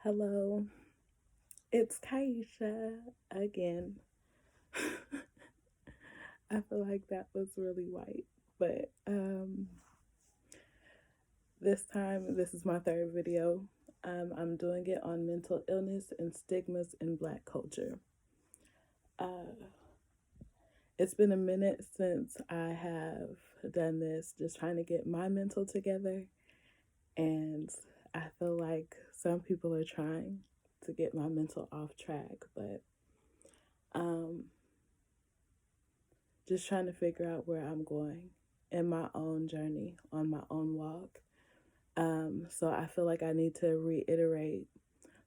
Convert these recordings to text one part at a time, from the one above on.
Hello, it's Kaisha again. I feel like that was really white, but this time this is my third video. I'm doing it on mental illness and stigmas in Black culture. Uh, it's been a minute since I have done this, just trying to get my mental together, and I feel like some people are trying to get my mental off track, but um, just trying to figure out where I'm going in my own journey, on my own walk. So I feel like I need to reiterate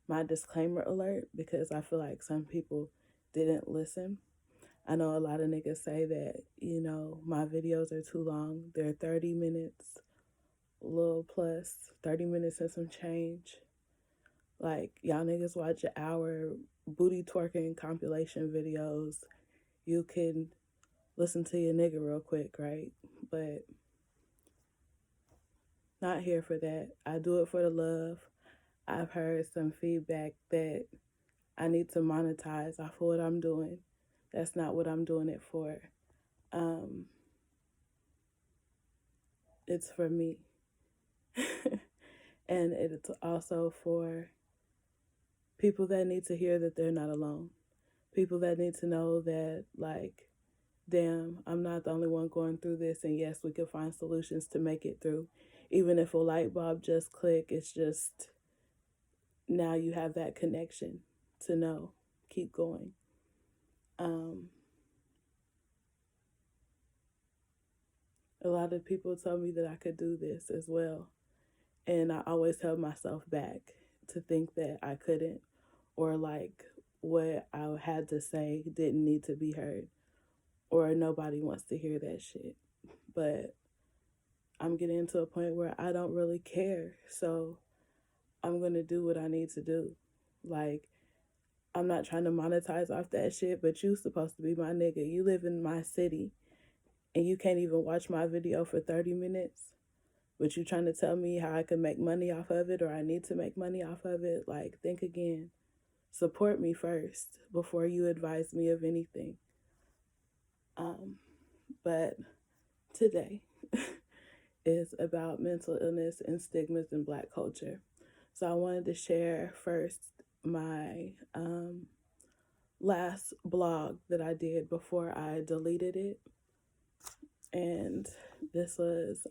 my disclaimer alert because I feel like some people didn't listen. I know a lot of niggas say that, my videos are too long. They're 30 minutes, a little plus, 30 minutes and some change. Like, y'all niggas watch an hour booty twerking compilation videos. You can listen to your nigga real quick, right? But not here for that. I do it for the love. I've heard some feedback that I need to monetize off of what I'm doing. That's not what I'm doing it for. Um, it's for me. And it's also for people that need to hear that they're not alone. People that need to know that, like, damn, I'm not the only one going through this. And yes, we can find solutions to make it through. Even if a light bulb just click, it's just now you have that connection to know, keep going. A lot of people told me that I could do this as well. And I always held myself back to think that I couldn't, or like what I had to say didn't need to be heard, or nobody wants to hear that shit. But I'm getting to a point where I don't really care. So I'm going to do what I need to do. Like, I'm not trying to monetize off that shit, but you supposed to be my nigga. You live in my city and you can't even watch my video for 30 minutes, but you trying to tell me how I can make money off of it or I need to make money off of it. Like, think again. Support me first before you advise me of anything. But today is about mental illness and stigmas in Black culture. So I wanted to share first my last blog that I did before I deleted it. And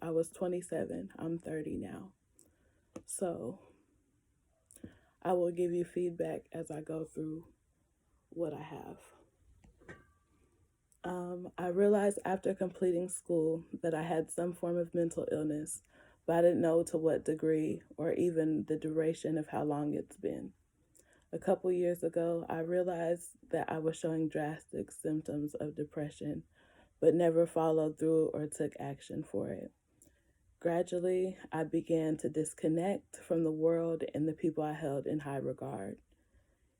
I was 27, I'm 30 now. So I will give you feedback as I go through what I have. I realized after completing school that I had some form of mental illness, but I didn't know to what degree or even the duration of how long it's been. A couple years ago, I realized that I was showing drastic symptoms of depression, but never followed through or took action for it. Gradually, I began to disconnect from the world and the people I held in high regard,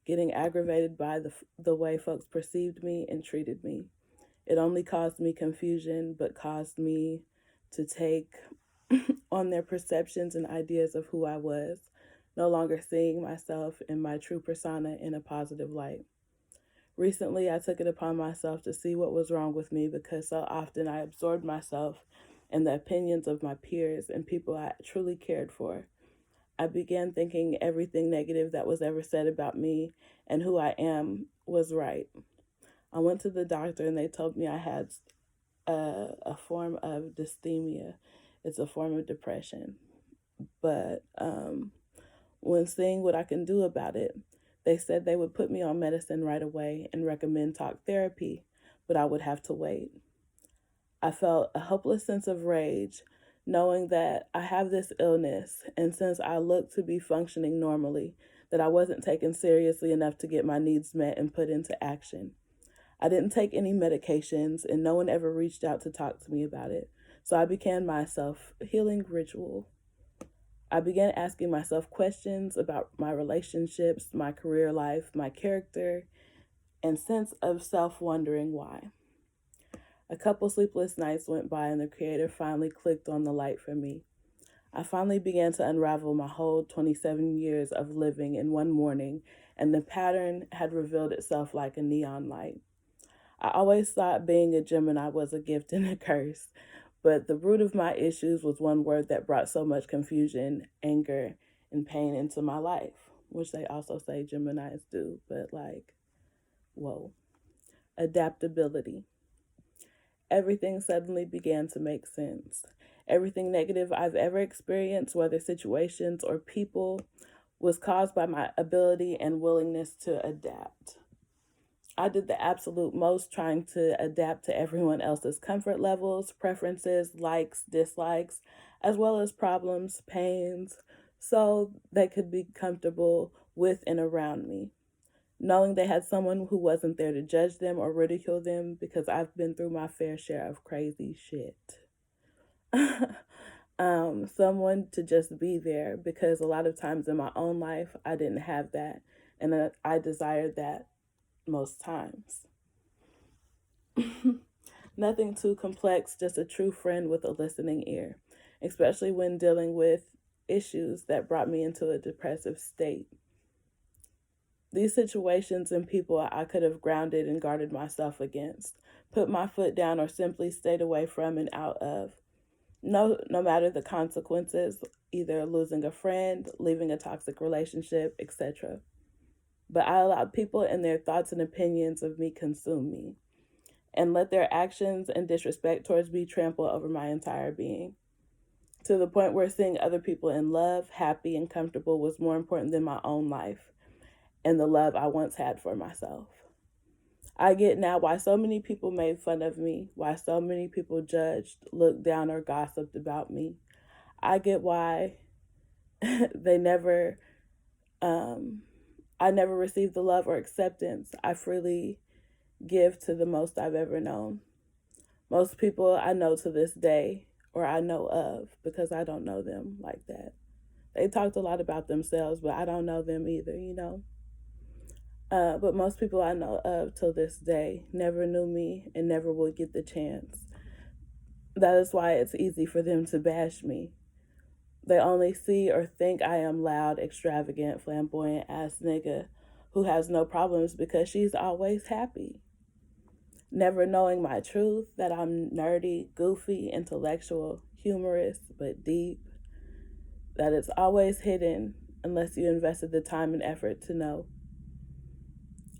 getting aggravated by the way folks perceived me and treated me. It only caused me confusion, but caused me to take on their perceptions and ideas of who I was, no longer seeing myself and my true persona in a positive light. Recently, I took it upon myself to see what was wrong with me because so often I absorbed myself in the opinions of my peers and people I truly cared for. I began thinking everything negative that was ever said about me and who I am was right. I went to the doctor and they told me I had a form of dysthymia. It's a form of depression. But when seeing what I can do about it, they said they would put me on medicine right away and recommend talk therapy, but I would have to wait. I felt a hopeless sense of rage knowing that I have this illness, and since I looked to be functioning normally, that I wasn't taken seriously enough to get my needs met and put into action. I didn't take any medications, and no one ever reached out to talk to me about it. So I began my self-healing ritual. I began asking myself questions about my relationships, my career life, my character, and sense of self-wondering why. A couple sleepless nights went by and the creator finally clicked on the light for me. I finally began to unravel my whole 27 years of living in one morning, and the pattern had revealed itself like a neon light. I always thought being a Gemini was a gift and a curse, but the root of my issues was one word that brought so much confusion, anger, and pain into my life, which they also say Geminis do, but like, whoa. Adaptability. Everything suddenly began to make sense. Everything negative I've ever experienced, whether situations or people, was caused by my ability and willingness to adapt. I did the absolute most trying to adapt to everyone else's comfort levels, preferences, likes, dislikes, as well as problems, pains, so they could be comfortable with and around me. Knowing they had someone who wasn't there to judge them or ridicule them because I've been through my fair share of crazy shit. Someone to just be there because a lot of times in my own life, I didn't have that. And I desired that most times. Nothing too complex, just a true friend with a listening ear, especially when dealing with issues that brought me into a depressive state. These situations and people I could have grounded and guarded myself against, put my foot down, or simply stayed away from and out of. No matter the consequences, either losing a friend, leaving a toxic relationship, etc. But I allowed people and their thoughts and opinions of me consume me, and let their actions and disrespect towards me trample over my entire being. To the point where seeing other people in love, happy, and comfortable was more important than my own life and the love I once had for myself. I get now why so many people made fun of me, why so many people judged, looked down, or gossiped about me. I get why they never, um, I never received the love or acceptance I freely give to the most I've ever known. Most people I know to this day, or I know of, because I don't know them like that. They talked a lot about themselves, but I don't know them either, you know? But most people I know of till this day never knew me and never will get the chance. That is why it's easy for them to bash me. They only see or think I am loud, extravagant, flamboyant ass nigga who has no problems because she's always happy. Never knowing my truth, that I'm nerdy, goofy, intellectual, humorous, but deep. That it's always hidden unless you invested the time and effort to know.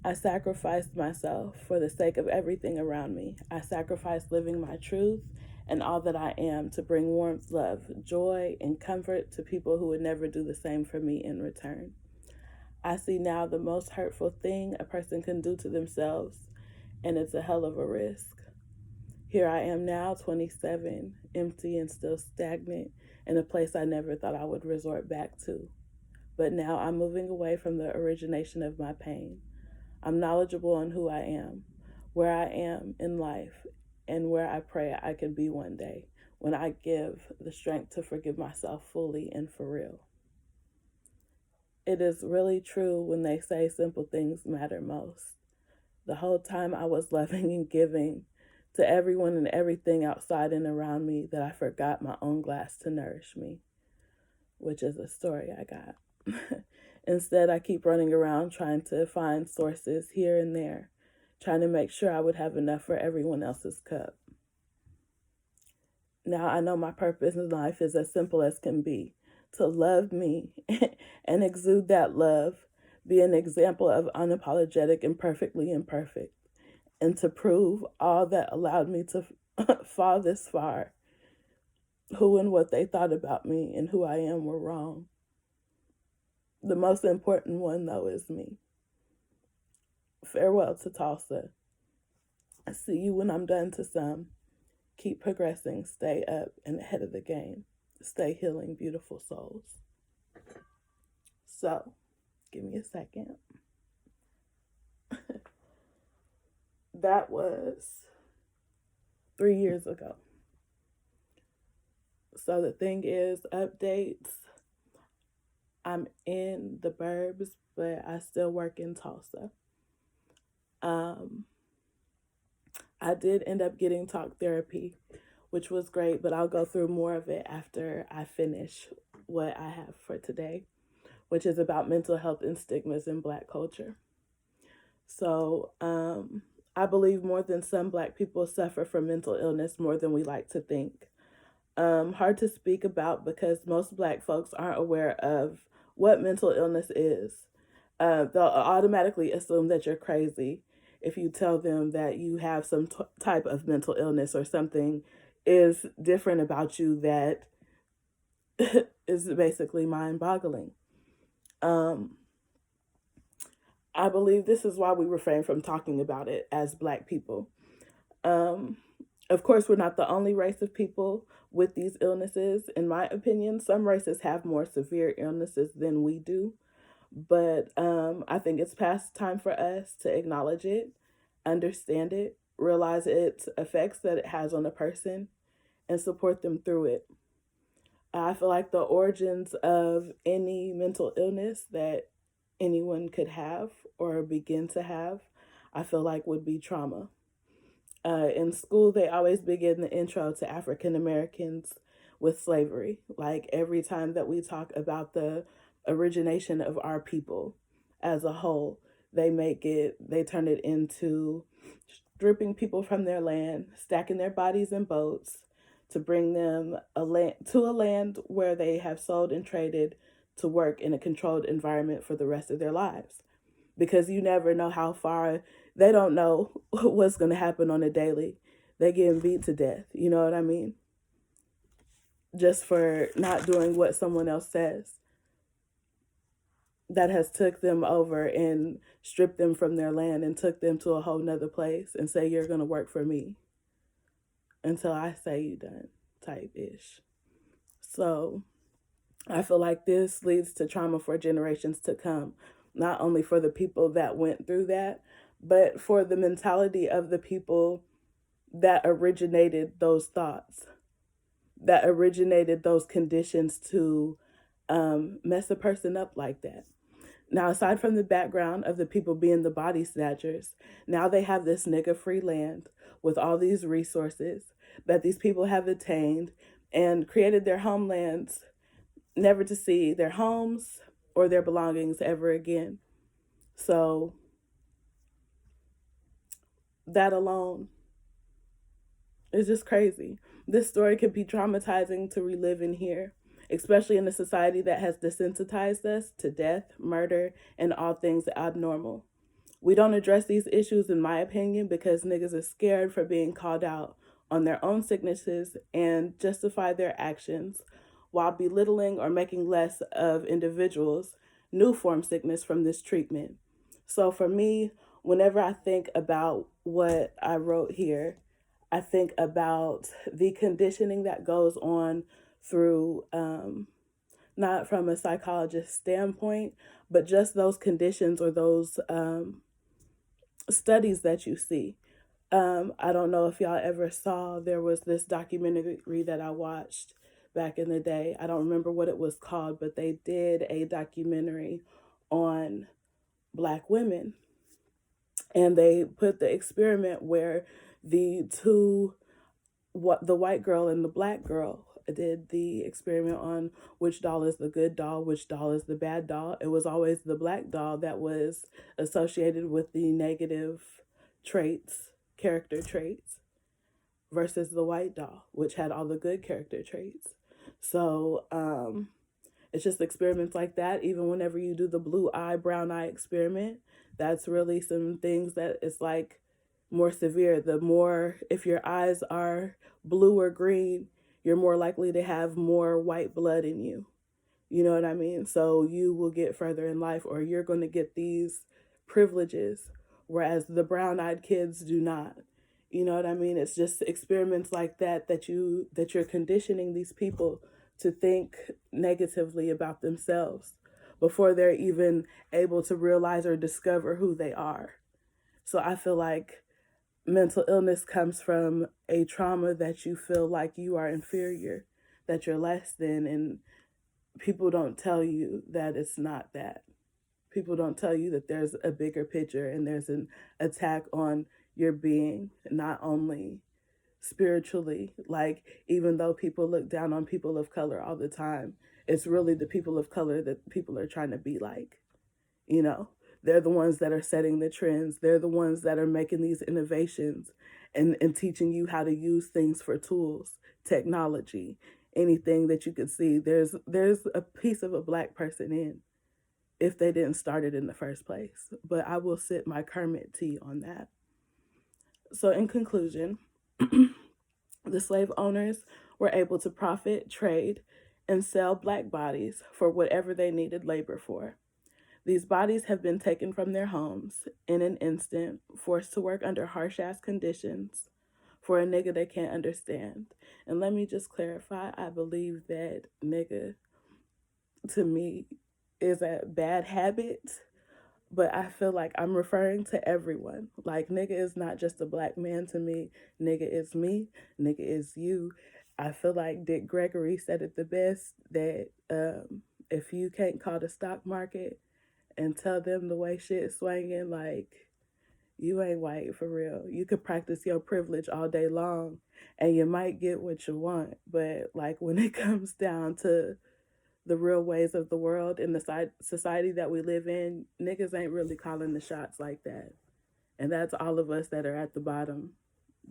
I sacrificed myself for the sake of everything around me. I sacrificed living my truth and all that I am to bring warmth, love, joy, and comfort to people who would never do the same for me in return. I see now the most hurtful thing a person can do to themselves, and it's a hell of a risk. Here I am now, 27, empty and still stagnant, in a place I never thought I would resort back to. But now I'm moving away from the origination of my pain. I'm knowledgeable on who I am, where I am in life, and where I pray I can be one day when I give the strength to forgive myself fully and for real. It is really true when they say simple things matter most. The whole time I was loving and giving to everyone and everything outside and around me that I forgot my own glass to nourish me, which is a story I got. Instead, I keep running around trying to find sources here and there, trying to make sure I would have enough for everyone else's cup. Now I know my purpose in life is as simple as can be: to love me and exude that love, be an example of unapologetic and perfectly imperfect, and to prove all that allowed me to fall this far. Who and what they thought about me and who I am were wrong. The most important one, though, is me. Farewell to Tulsa. I see you when I'm done to some. Keep progressing, stay up and ahead of the game. Stay healing, beautiful souls. So, give me a second. That was 3 years ago. So the thing is, updates. I'm in the burbs, but I still work in Tulsa. I did end up getting talk therapy, which was great, but I'll go through more of it after I finish what I have for today, which is about mental health and stigmas in Black culture. So, I believe more than some Black people suffer from mental illness more than we like to think. Hard to speak about because most Black folks aren't aware of what mental illness is. They'll automatically assume that you're crazy if you tell them that you have some type of mental illness or something is different about you that is basically mind boggling. Um, I believe this is why we refrain from talking about it as Black people. Um, of course, we're not the only race of people with these illnesses. In my opinion, some races have more severe illnesses than we do. But I think it's past time for us to acknowledge it, understand it, realize its effects that it has on a person, and support them through it. I feel like the origins of any mental illness that anyone could have or begin to have, I feel like would be trauma. In school, they always begin the intro to African Americans with slavery. Like every time that we talk about the origination of our people as a whole, they turn it into stripping people from their land, stacking their bodies in boats to bring them to a land where they have sold and traded to work in a controlled environment for the rest of their lives, because you never know how far. They don't know what's going to happen on a daily. They getting beat to death, you know what I mean, just for not doing what someone else says that has took them over and stripped them from their land and took them to a whole nother place and say you're going to work for me until I say you done, type ish. So I feel like this leads to trauma for generations to come, not only for the people that went through that, but for the mentality of the people that originated those thoughts, that originated those conditions to mess a person up like that. Now, aside from the background of the people being the body snatchers, now they have this nigga free land with all these resources that these people have attained and created their homelands, never to see their homes or their belongings ever again. So that alone is just crazy. This story could be traumatizing to relive in here, especially in a society that has desensitized us to death, murder, and all things abnormal. We don't address these issues, in my opinion, because niggas are scared for being called out on their own sicknesses and justify their actions while belittling or making less of individuals' new form sickness from this treatment. So for me, whenever I think about what I wrote here, I think about the conditioning that goes on through, not from a psychologist standpoint, but just those conditions or those studies that you see. I don't know if y'all ever saw, there was this documentary that I watched back in the day. I don't remember what it was called, but they did a documentary on Black women. And they put the experiment where the white girl and the Black girl did the experiment on which doll is the good doll, which doll is the bad doll. It was always the Black doll that was associated with the negative traits, character traits, versus the white doll, which had all the good character traits. So it's just experiments like that. Even whenever you do the blue eye, brown eye experiment, that's really some things that it's like more severe. The more, if your eyes are blue or green, you're more likely to have more white blood in you. You know what I mean? So you will get further in life, or you're going to get these privileges, whereas the brown eyed kids do not. You know what I mean? It's just experiments like that you're conditioning these people to think negatively about themselves before they're even able to realize or discover who they are. So I feel like mental illness comes from a trauma that you feel like you are inferior, that you're less than, and people don't tell you that it's not that. People don't tell you that there's a bigger picture and there's an attack on your being, not only spiritually. Like, even though people look down on people of color all the time, it's really the people of color that people are trying to be like. You know, they're the ones that are setting the trends. They're the ones that are making these innovations and teaching you how to use things for tools, technology, anything that you could see. There's a piece of a black person in if they didn't start it in the first place. But I will sip my Kermit tea on that. So in conclusion, the slave owners were able to profit, trade, and sell black bodies for whatever they needed labor for. These bodies have been taken from their homes in an instant, forced to work under harsh ass conditions for a nigga they can't understand. And let me just clarify, I believe that nigga to me is a bad habit, but I feel like I'm referring to everyone. Like, nigga is not just a black man to me. Nigga is me. Nigga is you. I feel like Dick Gregory said it the best that if you can't call the stock market and tell them the way shit's swinging, like, you ain't white for real. You could practice your privilege all day long and you might get what you want. But, like, when it comes down to the real ways of the world and the society that we live in, niggas ain't really calling the shots like that. And that's all of us that are at the bottom,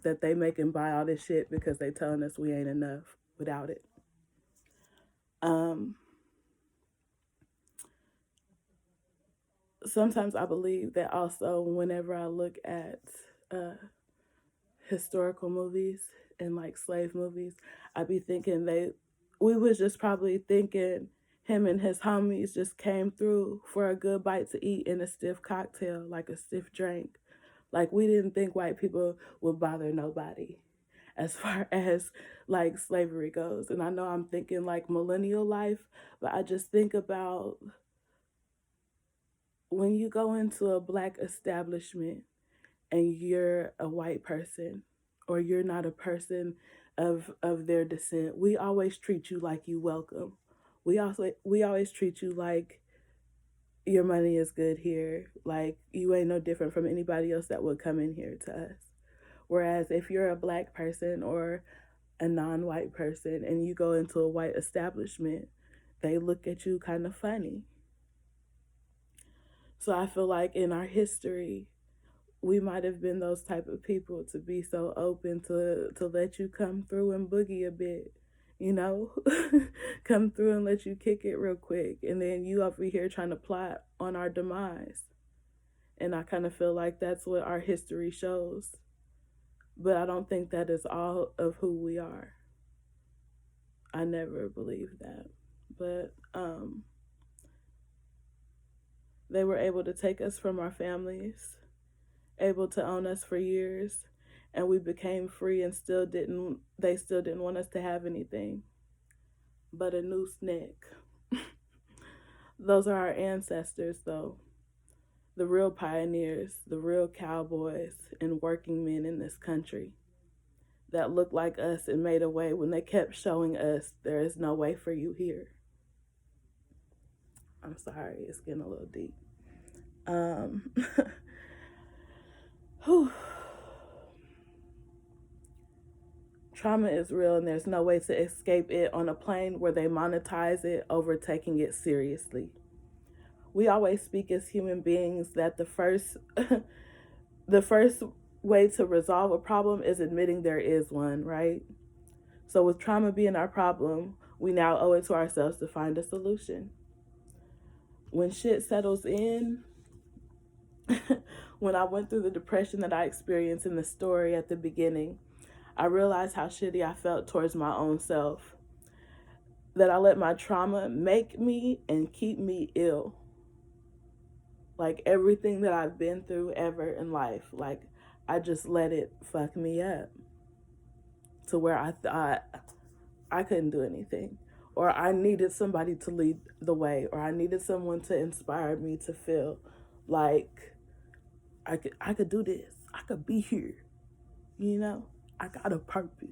that they make and buy all this shit because they telling us we ain't enough without it. Sometimes I believe that also whenever I look at uh, historical movies and like slave movies, I be thinking we was just probably thinking him and his homies just came through for a good bite to eat and a stiff cocktail, like a stiff drink. Like, we didn't think white people would bother nobody as far as like slavery goes. And I know I'm thinking like millennial life, but I just think about when you go into a black establishment and you're a white person or you're not a person of their descent, we always treat you like you welcome. We always treat you like your money is good here, like you ain't no different from anybody else that would come in here to us. Whereas if you're a black person or a non-white person and you go into a white establishment, they look at you kind of funny. So I feel like in our history, we might have been those type of people to be so open to let you come through and boogie a bit, you know. Come through and let you kick it real quick, and then you over here trying to plot on our demise. And I kind of feel like that's what our history shows, but I don't think that is all of who we are. I never believed that. But they were able to take us from our families, able to own us for years, and we became free and they still didn't want us to have anything but a noose neck. Those are our ancestors though. The real pioneers, the real cowboys and working men in this country that looked like us and made a way when they kept showing us there is no way for you here. I'm sorry, it's getting a little deep. Whew. Trauma is real and there's no way to escape it on a plane where they monetize it over taking it seriously. We always speak as human beings that the first the first way to resolve a problem is admitting there is one, right? So with trauma being our problem, we now owe it to ourselves to find a solution. When shit settles in, when I went through the depression that I experienced in the story at the beginning, I realized how shitty I felt towards my own self. That I let my trauma make me and keep me ill. Like everything that I've been through ever in life, like I just let it fuck me up to where I thought I couldn't do anything. Or I needed somebody to lead the way, or I needed someone to inspire me to feel like I could do this. I could be here. You know? I got a purpose.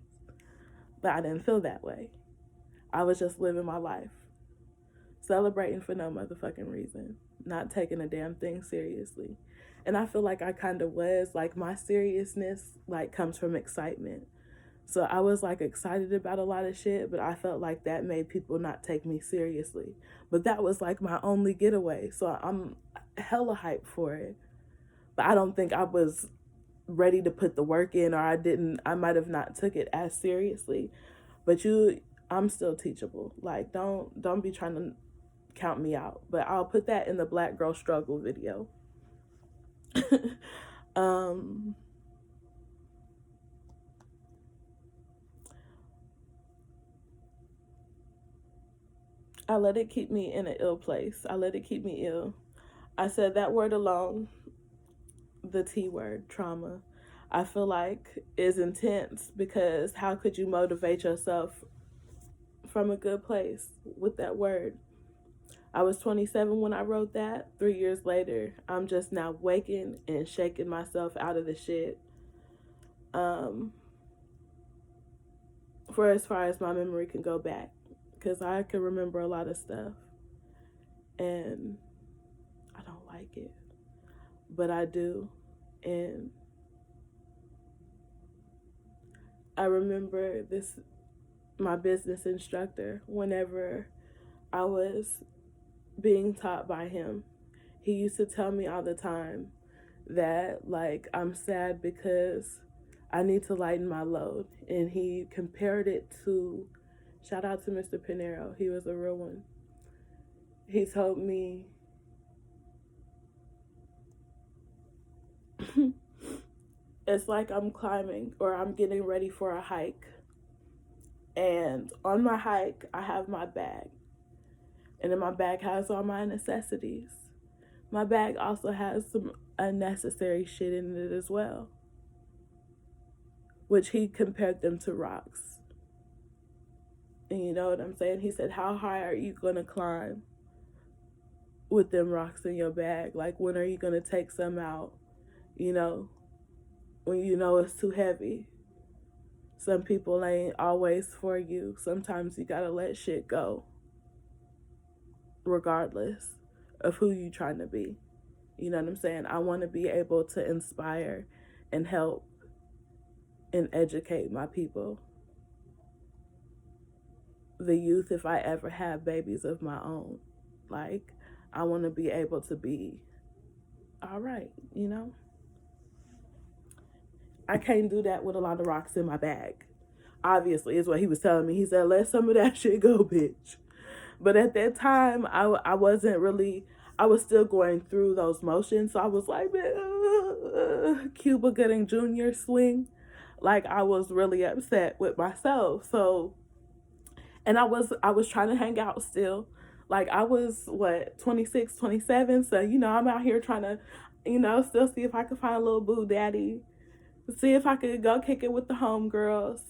But I didn't feel that way. I was just living my life. Celebrating for no motherfucking reason. Not taking a damn thing seriously. And I feel like I kind of was. Like, my seriousness, like, comes from excitement. So I was like excited about a lot of shit, but I felt like that made people not take me seriously. But that was like my only getaway. So I'm hella hyped for it. But I don't think I was ready to put the work in, or I might have not took it as seriously. But I'm still teachable. Like don't be trying to count me out. But I'll put that in the Black Girl Struggle video. um I let it keep me in an ill place. I let it keep me ill. I said that word alone, the T word, trauma, I feel like is intense, because how could you motivate yourself from a good place with that word? I was 27 when I wrote that. 3 years later, I'm just now waking and shaking myself out of the shit. For as far as my memory can go back, because I can remember a lot of stuff, and I don't like it, but I do. And I remember this, my business instructor, whenever I was being taught by him, he used to tell me all the time that, like, I'm sad because I need to lighten my load. And he compared it to, shout out to Mr. Pinero, he was a real one. He told me, it's like I'm climbing, or I'm getting ready for a hike. And on my hike, I have my bag. And in my bag has all my necessities. My bag also has some unnecessary shit in it as well, which he compared them to rocks. And you know what I'm saying? He said, how high are you going to climb with them rocks in your bag? Like, when are you going to take some out? You know, when you know it's too heavy. Some people ain't always for you. Sometimes you got to let shit go, regardless of who you trying to be. You know what I'm saying? I want to be able to inspire and help and educate my people, the youth, if I ever have babies of my own. Like, I want to be able to be all right, you know? I can't do that with a lot of rocks in my bag. Obviously, is what he was telling me. He said, let some of that shit go, bitch. But at that time, I wasn't really, I was still going through those motions. So I was like, man, Cuba Gooding Jr. swing. Like, I was really upset with myself. So, and I was trying to hang out still. Like, I was, what, 26, 27. So, you know, I'm out here trying to, you know, still see if I could find a little boo daddy. See if I could go kick it with the homegirls.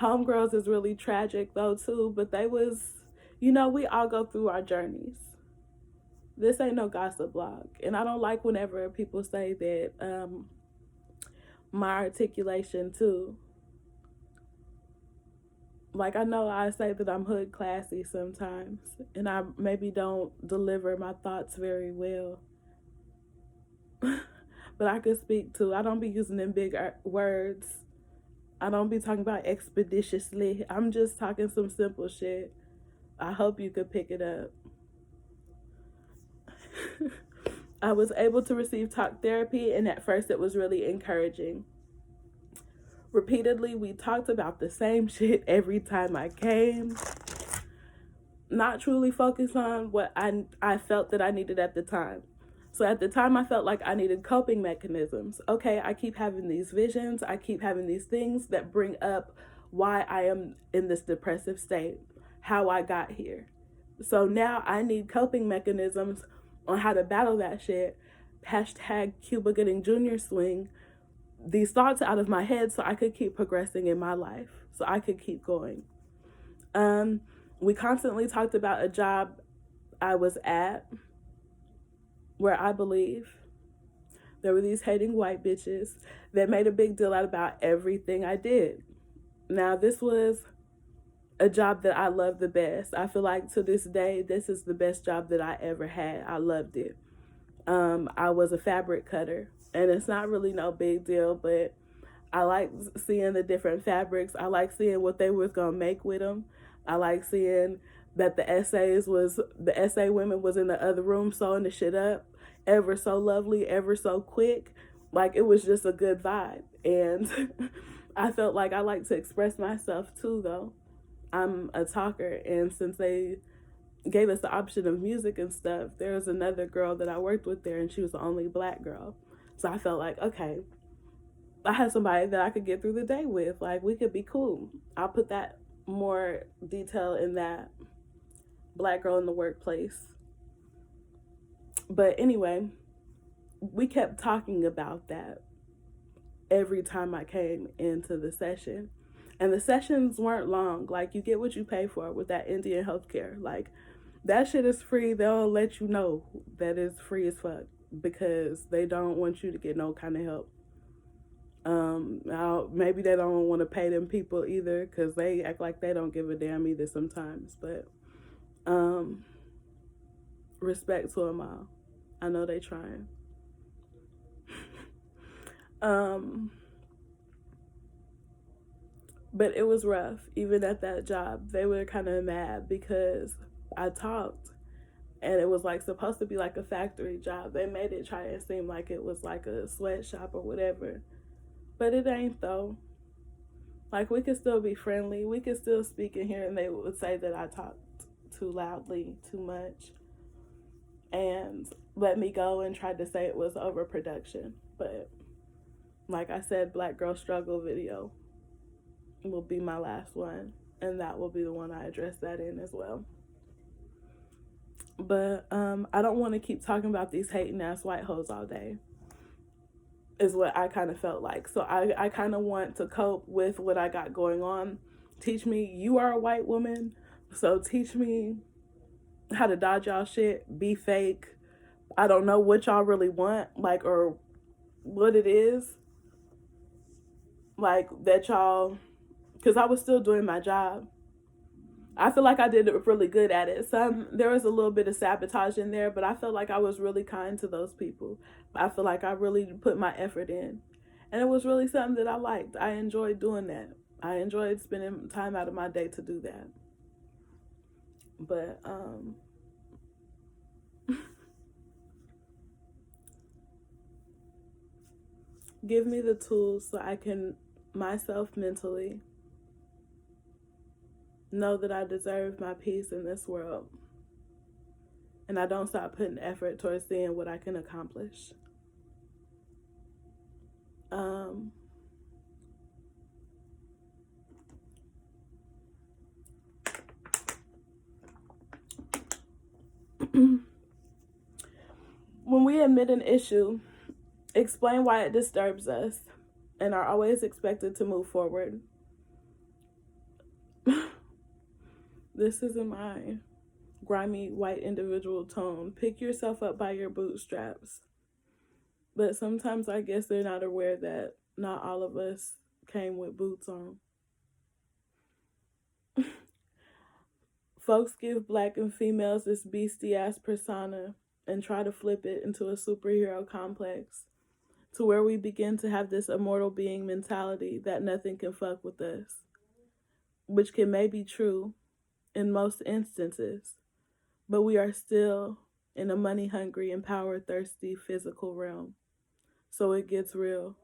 Homegirls is really tragic though too, but they was, you know, we all go through our journeys. This ain't no gossip blog. And I don't like whenever people say that my articulation too. Like, I know I say that I'm hood classy sometimes, and I maybe don't deliver my thoughts very well. But I could speak to, I don't be using them big words. I don't be talking about expeditiously. I'm just talking some simple shit. I hope you could pick it up. I was able to receive talk therapy, and at first it was really encouraging. Repeatedly, we talked about the same shit every time I came, not truly focused on what I felt that I needed at the time. So at the time, I felt like I needed coping mechanisms. Okay, I keep having these visions. I keep having these things that bring up why I am in this depressive state, how I got here. So now I need coping mechanisms on how to battle that shit. Hashtag Cuba Gooding Jr. swing these thoughts out of my head so I could keep progressing in my life, so I could keep going. We constantly talked about a job I was at where I believe there were these hating white bitches that made a big deal out about everything I did. Now, this was a job that I loved the best. I feel like to this day, this is the best job that I ever had. I loved it. I was a fabric cutter, and it's not really no big deal, but I like seeing the different fabrics. I like seeing what they was gonna make with them. I like seeing that the essay women was in the other room sewing the shit up, ever so lovely, ever so quick. Like it was just a good vibe, and I felt like I like to express myself too. Though I'm a talker, and since they gave us the option of music and stuff, there was another girl that I worked with there, and she was the only black girl. So I felt like, okay, I had somebody that I could get through the day with. Like, we could be cool. I'll put that more detail in that black girl in the workplace. But anyway, we kept talking about that every time I came into the session. And the sessions weren't long. Like, you get what you pay for with that Indian healthcare. Like, that shit is free. They'll let you know that it's free as fuck because they don't want you to get no kind of help. Maybe they don't want to pay them people either because they act like they don't give a damn either sometimes. But respect to them all. I know they trying. But it was rough. Even at that job, they were kind of mad because I talked, and it was like supposed to be like a factory job. They made it try to seem like it was like a sweatshop or whatever, but it ain't though. Like we could still be friendly. We could still speak in here, and they would say that I talked too loudly, too much, and let me go and tried to say it was overproduction. But like I said, Black Girl Struggle video will be my last one, and that will be the one I address that in as well. But I don't want to keep talking about these hating ass white hoes all day, is what I kind of felt like. So I kind of want to cope with what I got going on. Teach me, you are a white woman, so teach me how to dodge y'all shit, be fake. I don't know what y'all really want, like, or what it is, like, that y'all, because I was still doing my job. I feel like I did really good at it. There was a little bit of sabotage in there, but I felt like I was really kind to those people. I feel like I really put my effort in, and it was really something that I liked. I enjoyed doing that. I enjoyed spending time out of my day to do that. But give me the tools so I can myself mentally know that I deserve my peace in this world, and I don't stop putting effort towards seeing what I can accomplish. When we admit an issue, explain why it disturbs us, and are always expected to move forward. This isn't my grimy white individual tone. Pick yourself up by your bootstraps. But sometimes I guess they're not aware that not all of us came with boots on. Folks give black and females this beastie ass persona and try to flip it into a superhero complex to where we begin to have this immortal being mentality that nothing can fuck with us, which can may be true in most instances, but we are still in a money hungry and power thirsty physical realm. So it gets real.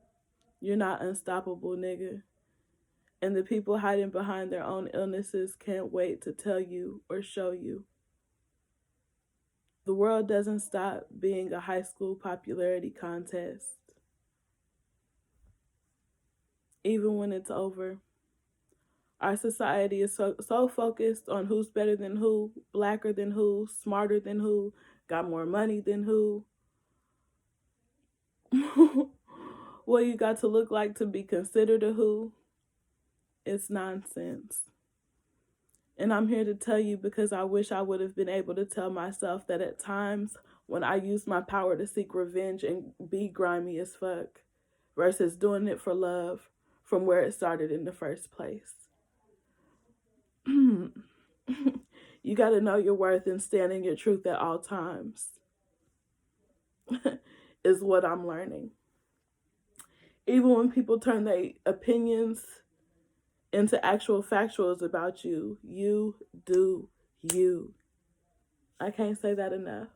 You're not unstoppable, nigga. And the people hiding behind their own illnesses can't wait to tell you or show you. The world doesn't stop being a high school popularity contest, even when it's over. Our society is so focused on who's better than who, blacker than who, smarter than who, got more money than who, what you got to look like to be considered a who. It's nonsense. And I'm here to tell you because I wish I would have been able to tell myself that at times when I used my power to seek revenge and be grimy as fuck versus doing it for love from where it started in the first place. You got to know your worth and stand in your truth at all times is what I'm learning. Even when people turn their opinions into actual factuals about you, you do you. I can't say that enough.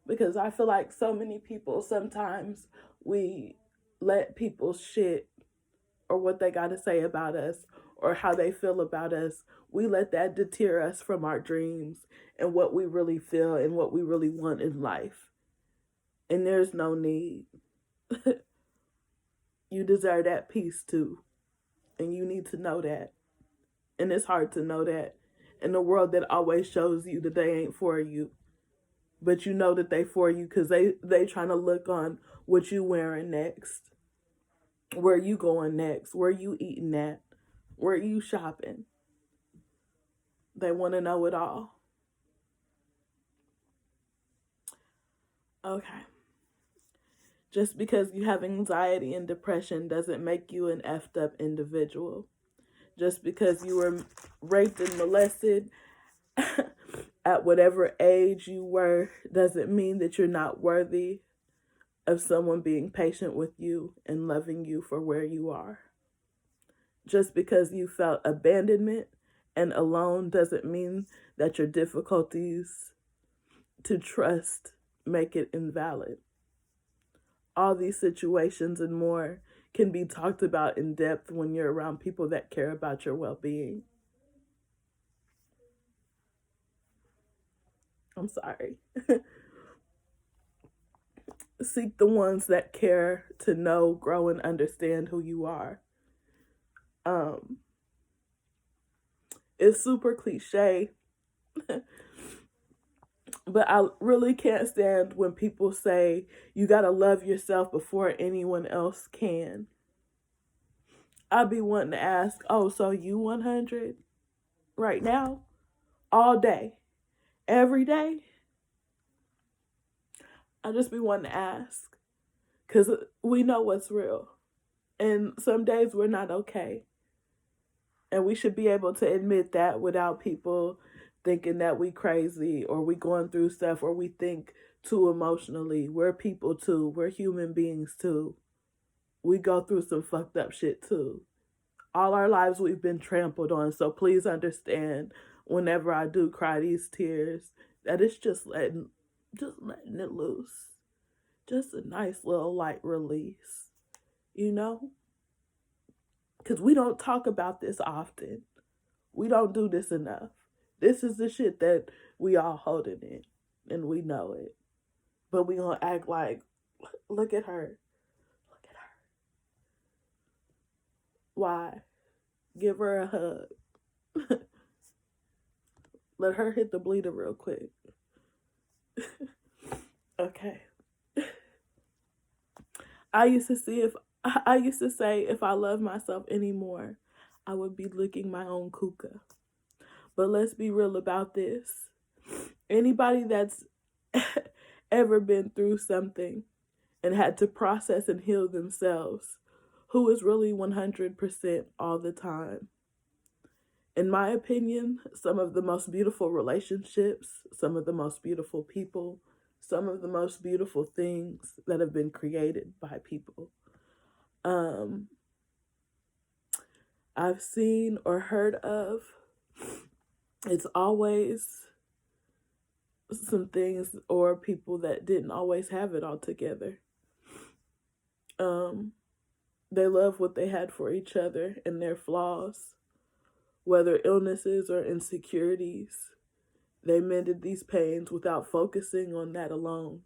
Because I feel like so many people sometimes we let people's shit or what they got to say about us or how they feel about us, we let that deter us from our dreams and what we really feel and what we really want in life. And there's no need. You deserve that peace too. And you need to know that. And it's hard to know that in a world that always shows you that they ain't for you. But you know that they for you because they trying to look on what you wearing next, where you going next, where you eating at, where you shopping. They want to know it all. Okay. Just because you have anxiety and depression doesn't make you an effed up individual. Just because you were raped and molested at whatever age you were doesn't mean that you're not worthy of someone being patient with you and loving you for where you are. Just because you felt abandonment and alone doesn't mean that your difficulties to trust make it invalid. All these situations and more can be talked about in depth when you're around people that care about your well-being. I'm sorry. Seek the ones that care to know, grow, and understand who you are. Um, it's super cliche, but I really can't stand when people say you gotta love yourself before anyone else can. I'd be wanting to ask, oh, so you 100 right now? All day? Every day? I just be wanting to ask. Because we know what's real. And some days we're not okay. And we should be able to admit that without people thinking that we crazy or we going through stuff or we think too emotionally. We're people too. We're human beings too. We go through some fucked up shit too. All our lives we've been trampled on. So please understand whenever I do cry these tears that it's just letting it loose. Just a nice little light release, you know? Because we don't talk about this often. We don't do this enough. This is the shit that we all holding in, and we know it. But we gonna act like, look at her. Look at her. Why? Give her a hug. Let her hit the bleeder real quick. Okay. I used to say if I love myself anymore, I would be licking my own kuka. But let's be real about this. Anybody that's ever been through something and had to process and heal themselves, who is really 100% all the time. In my opinion, some of the most beautiful relationships, some of the most beautiful people, some of the most beautiful things that have been created by people. I've seen or heard of, it's always some things or people that didn't always have it all together. They love what they had for each other and their flaws, whether illnesses or insecurities. They mended these pains without focusing on that alone,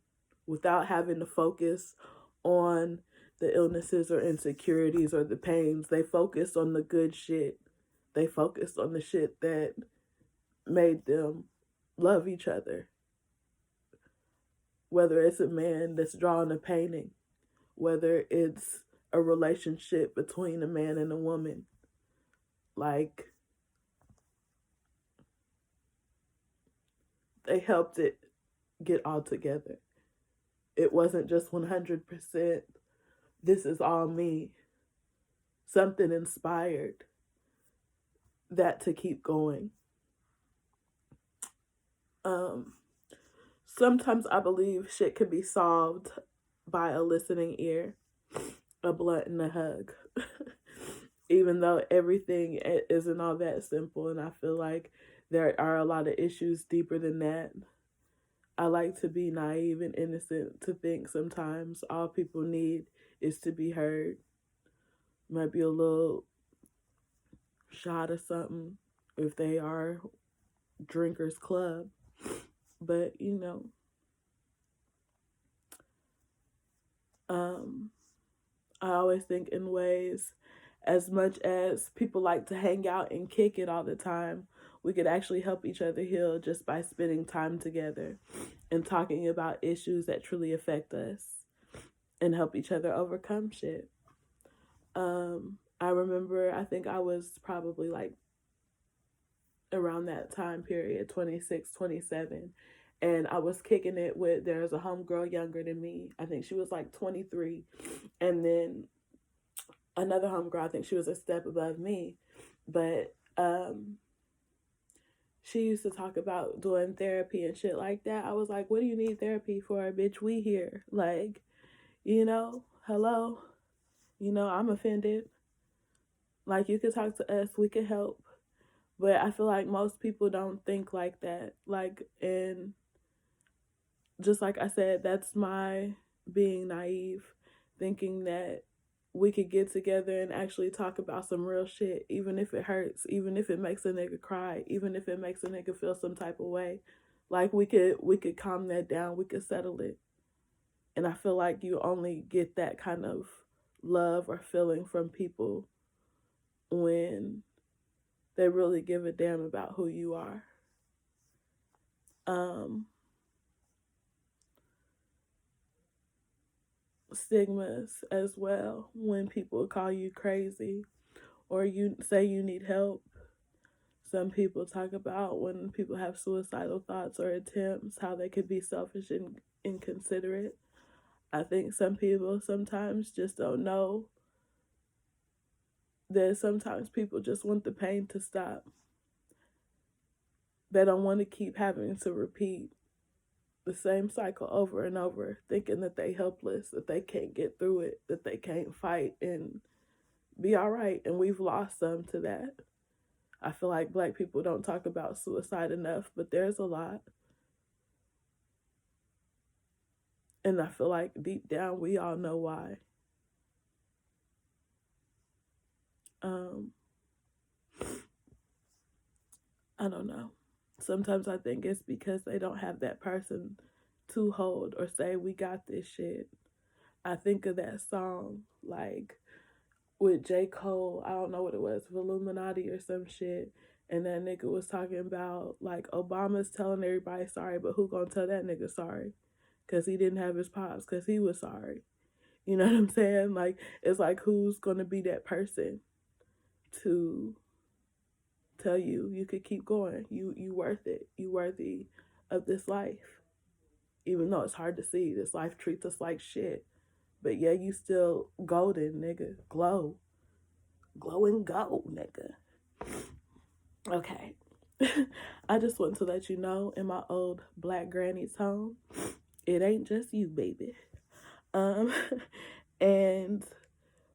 without having to focus on the illnesses or insecurities or the pains. They focused on the good shit. They focused on the shit that made them love each other. Whether it's a man that's drawing a painting, whether it's a relationship between a man and a woman. Like, they helped it get all together. It wasn't just 100%, this is all me. Something inspired that to keep going. Sometimes I believe shit can be solved by a listening ear. a blunt and a hug. Even though everything isn't all that simple, and I feel like there are a lot of issues deeper than that. I like to be naive and innocent to think sometimes all people need is to be heard. Might be a little shot of something if they are drinkers club, but um I always think in ways, as much as people like to hang out and kick it all the time, we could actually help each other heal just by spending time together and talking about issues that truly affect us and help each other overcome shit. I remember, I think I was probably like around that time period, 26, 27, and I was kicking it with, there's a homegirl younger than me. I think she was like 23. And then another homegirl, I think she was a step above me. But she used to talk about doing therapy and shit like that. I was like, what do you need therapy for, bitch? We here. Like, hello. I'm offended. Like, you could talk to us, we could help. But I feel like most people don't think like that. Like, and just like I said, that's my being naive, thinking that we could get together and actually talk about some real shit, even if it hurts, even if it makes a nigga cry, even if it makes a nigga feel some type of way. Like, we could calm that down, we could settle it. And I feel like you only get that kind of love or feeling from people when they really give a damn about who you are. Stigmas as well, when people call you crazy or you say you need help. Some people talk about when people have suicidal thoughts or attempts, how they could be selfish and inconsiderate. I think some people sometimes just don't know that sometimes people just want the pain to stop. They don't want to keep having to repeat the same cycle over and over, thinking that they helpless, that they can't get through it, that they can't fight and be all right. And we've lost some to that. I feel like Black people don't talk about suicide enough, but there's a lot. And I feel like deep down we all know why. I don't know. Sometimes I think it's because they don't have that person to hold or say, we got this shit. I think of that song, like with J. Cole, I don't know what it was, Illuminati or some shit. And that nigga was talking about, like, Obama's telling everybody sorry, but who gonna tell that nigga sorry? Because he didn't have his pops, because he was sorry. You know what I'm saying? Like, it's like, who's gonna be that person to tell you could keep going? You worth it. You worthy of this life. Even though it's hard to see, this life treats us like shit. But yeah, you still golden, nigga. Glow. Glow and go, nigga. Okay. I just want to let you know, in my old Black granny tone, it ain't just you, baby. Um, and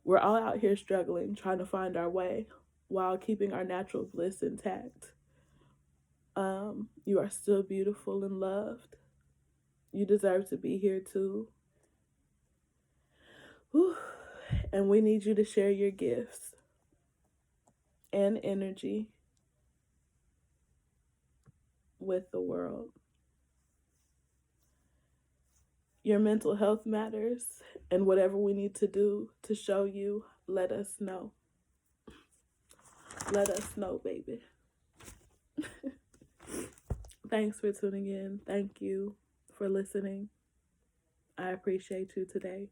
we're all out here struggling, trying to find our way while keeping our natural bliss intact. You are still beautiful and loved. You deserve to be here too. Whew. And we need you to share your gifts and energy with the world. Your mental health matters, and whatever we need to do to show you, let us know. Let us know, baby. Thanks for tuning in. Thank you for listening. I appreciate you today.